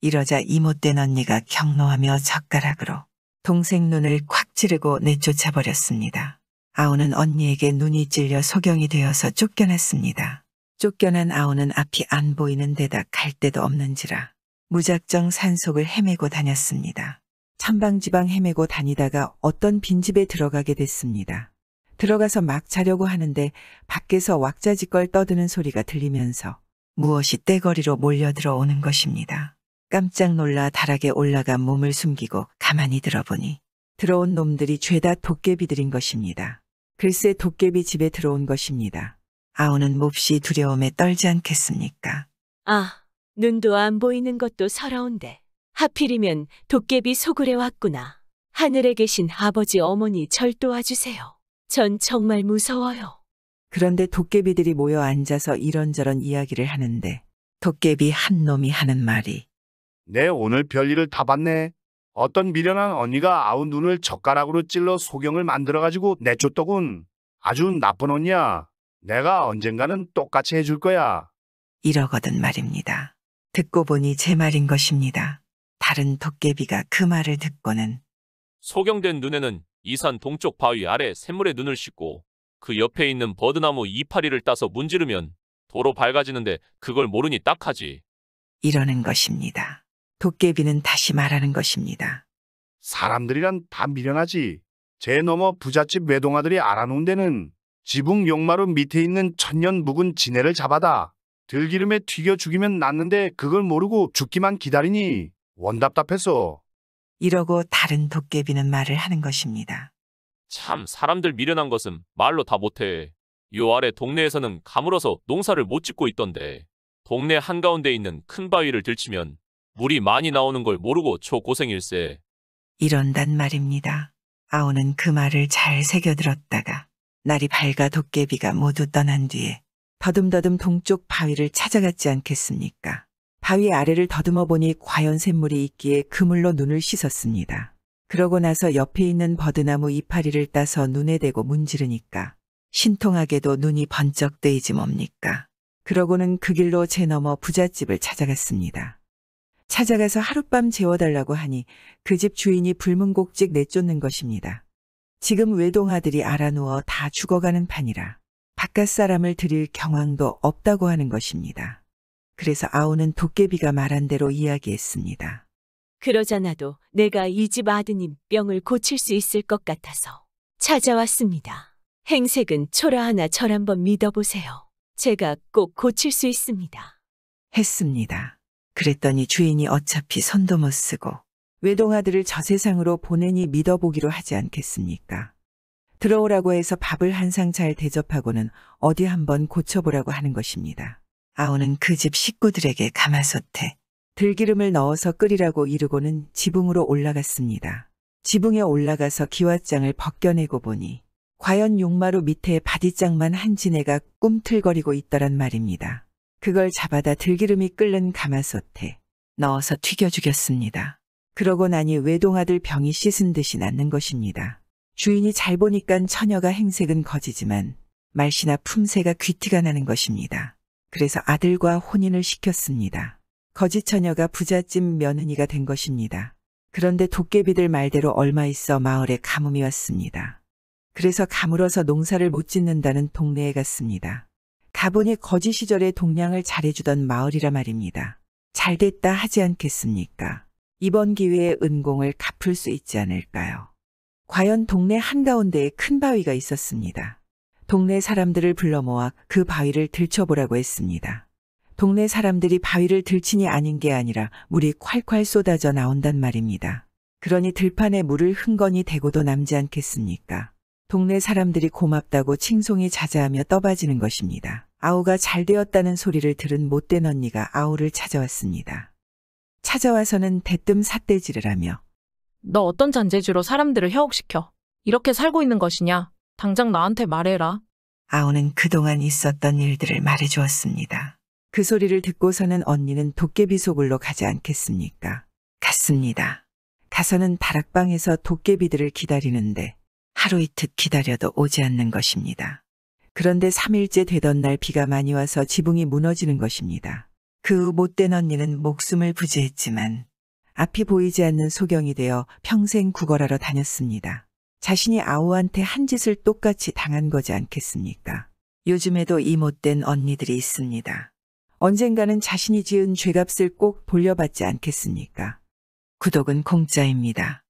이러자 이못된 언니가 경노하며 젓가락으로 동생 눈을 콱 찌르고 내쫓아버렸습니다. 아우는 언니에게 눈이 찔려 소경이 되어서 쫓겨났습니다. 쫓겨난 아우는 앞이 안 보이는 데다 갈 데도 없는지라 무작정 산속을 헤매고 다녔습니다. 천방지방 헤매고 다니다가 어떤 빈집에 들어가게 됐습니다. 들어가서 막 자려고 하는데 밖에서 왁자지껄 떠드는 소리가 들리면서 무엇이 떼거리로 몰려들어 오는 것입니다. 깜짝 놀라 다락에 올라가 몸을 숨기고 가만히 들어보니 들어온 놈들이 죄다 도깨비들인 것입니다. 글쎄 도깨비 집에 들어온 것입니다. 아우는 몹시 두려움에 떨지 않겠습니까? 아, 눈도 안 보이는 것도 서러운데 하필이면 도깨비 소굴에 왔구나. 하늘에 계신 아버지 어머니 절 도와주세요. 전 정말 무서워요. 그런데 도깨비들이 모여 앉아서 이런저런 이야기를 하는데 도깨비 한 놈이 하는 말이 내 오늘 별일을 다 봤네. 어떤 미련한 언니가 아우 눈을 젓가락으로 찔러 소경을 만들어가지고 내쫓더군. 아주 나쁜 언니야. 내가 언젠가는 똑같이 해줄 거야. 이러거든 말입니다. 듣고 보니 제 말인 것입니다. 다른 도깨비가 그 말을 듣고는 소경된 눈에는 이산 동쪽 바위 아래 샘물에 눈을 씻고 그 옆에 있는 버드나무 이파리를 따서 문지르면 도로 밝아지는데 그걸 모르니 딱하지. 이러는 것입니다. 도깨비는 다시 말하는 것입니다. 사람들이란 다 미련하지. 제 너머 부잣집 외동아들이 알아놓은 데는 지붕 용마루 밑에 있는 천년 묵은 지네를 잡아다 들기름에 튀겨 죽이면 낫는데 그걸 모르고 죽기만 기다리니 원답답해서. 이러고 다른 도깨비는 말을 하는 것입니다. 참 사람들 미련한 것은 말로 다 못해. 요 아래 동네에서는 가물어서 농사를 못 짓고 있던데 동네 한가운데 있는 큰 바위를 들치면 물이 많이 나오는 걸 모르고 초고생일세. 이런단 말입니다. 아우는 그 말을 잘 새겨들었다가 날이 밝아 도깨비가 모두 떠난 뒤에 더듬더듬 동쪽 바위를 찾아갔지 않겠습니까? 바위 아래를 더듬어 보니 과연 샘물이 있기에 그물로 눈을 씻었습니다. 그러고 나서 옆에 있는 버드나무 이파리를 따서 눈에 대고 문지르니까 신통하게도 눈이 번쩍 뜨이지 뭡니까? 그러고는 그 길로 제넘어 부잣집을 찾아갔습니다. 찾아가서 하룻밤 재워달라고 하니 그 집 주인이 불문곡직 내쫓는 것입니다. 지금 외동아들이 알아누워 다 죽어가는 판이라 바깥 사람을 들일 경황도 없다고 하는 것입니다. 그래서 아우는 도깨비가 말한 대로 이야기했습니다. 그러잖아도 내가 이 집 아드님 병을 고칠 수 있을 것 같아서 찾아왔습니다. 행색은 초라하나 절 한번 믿어보세요. 제가 꼭 고칠 수 있습니다. 했습니다. 그랬더니 주인이 어차피 손도 못 쓰고 외동아들을 저 세상으로 보내니 믿어보기로 하지 않겠습니까? 들어오라고 해서 밥을 한 상 잘 대접하고는 어디 한번 고쳐보라고 하는 것입니다. 아우는 그 집 식구들에게 가마솥에 들기름을 넣어서 끓이라고 이르고는 지붕으로 올라갔습니다. 지붕에 올라가서 기왓장을 벗겨내고 보니 과연 용마루 밑에 바디장만 한 지네가 꿈틀거리고 있더란 말입니다. 그걸 잡아다 들기름이 끓는 가마솥에 넣어서 튀겨 죽였습니다. 그러고 나니 외동아들 병이 씻은 듯이 낫는 것입니다. 주인이 잘 보니깐 처녀가 행색은 거지지만 말씨나 품새가 귀티가 나는 것입니다. 그래서 아들과 혼인을 시켰습니다. 거지 처녀가 부잣집 며느리가 된 것입니다. 그런데 도깨비들 말대로 얼마 있어 마을에 가뭄이 왔습니다. 그래서 가물어서 농사를 못 짓는다는 동네에 갔습니다. 가보니 거지 시절에 동량을 잘해주던 마을이라 말입니다. 잘됐다 하지 않겠습니까? 이번 기회에 은공을 갚을 수 있지 않을까요? 과연 동네 한가운데에 큰 바위가 있었습니다. 동네 사람들을 불러 모아 그 바위를 들춰보라고 했습니다. 동네 사람들이 바위를 들치니 아닌 게 아니라 물이 콸콸 쏟아져 나온단 말입니다. 그러니 들판에 물을 흥건히 대고도 남지 않겠습니까? 동네 사람들이 고맙다고 칭송이 자자하며 떠받이는 것입니다. 아우가 잘 되었다는 소리를 들은 못된 언니가 아우를 찾아왔습니다. 찾아와서는 대뜸 삿대질을 하며 너 어떤 잔재주로 사람들을 현혹시켜? 이렇게 살고 있는 것이냐? 당장 나한테 말해라. 아우는 그동안 있었던 일들을 말해주었습니다. 그 소리를 듣고서는 언니는 도깨비 소굴로 가지 않겠습니까? 갔습니다. 가서는 다락방에서 도깨비들을 기다리는데 하루 이틀 기다려도 오지 않는 것입니다. 그런데 3일째 되던 날 비가 많이 와서 지붕이 무너지는 것입니다. 그 못된 언니는 목숨을 부지했지만 앞이 보이지 않는 소경이 되어 평생 구걸하러 다녔습니다. 자신이 아우한테 한 짓을 똑같이 당한 거지 않겠습니까? 요즘에도 이 못된 언니들이 있습니다. 언젠가는 자신이 지은 죄값을 꼭 돌려받지 않겠습니까? 구독은 공짜입니다.